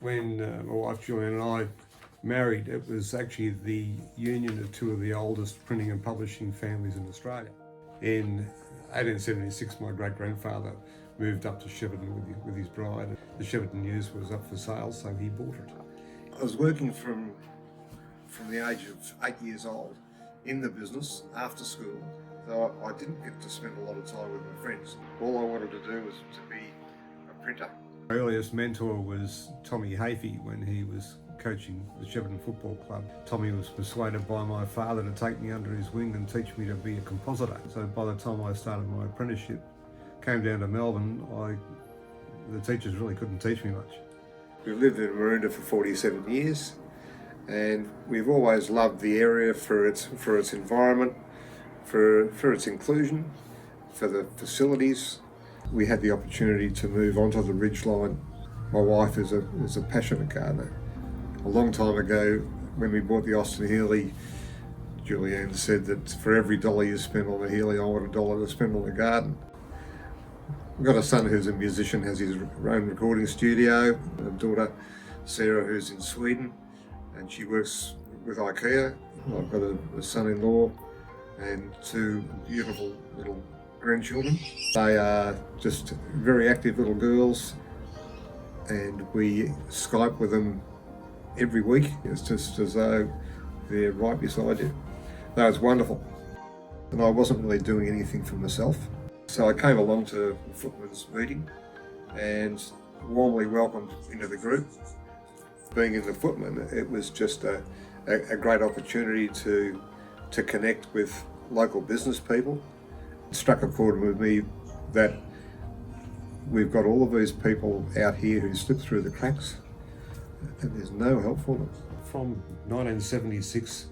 When my wife Julian and I married, it was actually the union of two of the oldest printing and publishing families in Australia. In 1876, my great-grandfather moved up to Shepparton with his bride. The Shepparton News was up for sale, so he bought it. I was working from the age of 8 years old in the business after school, so I didn't get to spend a lot of time with my friends. All I wanted to do was to be a printer. My earliest mentor was Tommy Hafey when he was coaching the Shepparton Football Club. Tommy was persuaded by my father to take me under his wing and teach me to be a compositor. So by the time I started my apprenticeship, came down to Melbourne, the teachers really couldn't teach me much. We've lived in Maroondah for 47 years, and we've always loved the area for its environment, for its inclusion, for the facilities. We had the opportunity to move onto the ridgeline. My wife is a passionate gardener. A long time ago, when we bought the Austin Healy, Julianne said that for every dollar you spend on the Healy, I want $1 to spend on the garden. I've got a son who's a musician, has his own recording studio, a daughter, Sarah, who's in Sweden, and she works with IKEA. I've got a son-in-law and two beautiful little grandchildren. They are just very active little girls, and we Skype with them every week. It's just as though they're right beside you. That was wonderful. And I wasn't really doing anything for myself. So I came along to the Footman's meeting and warmly welcomed into the group. Being in the Footman, it was just a great opportunity to connect with local business people. It struck a chord with me that we've got all of these people out here who slip through the cracks, and there's no help for them. From 1976,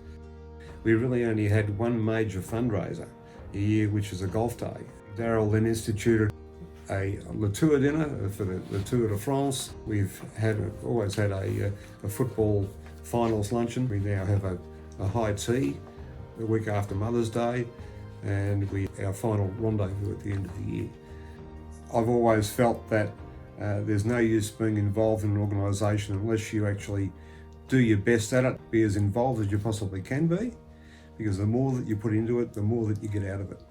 we really only had one major fundraiser a year, which was a golf day. Darryl then instituted a Le Tour dinner for the Tour de France. We've always had a football finals luncheon. We now have a high tea the week after Mother's Day, and our final rendezvous at the end of the year. I've always felt that there's no use being involved in an organisation unless you actually do your best at it, be as involved as you possibly can be, because the more that you put into it, the more that you get out of it.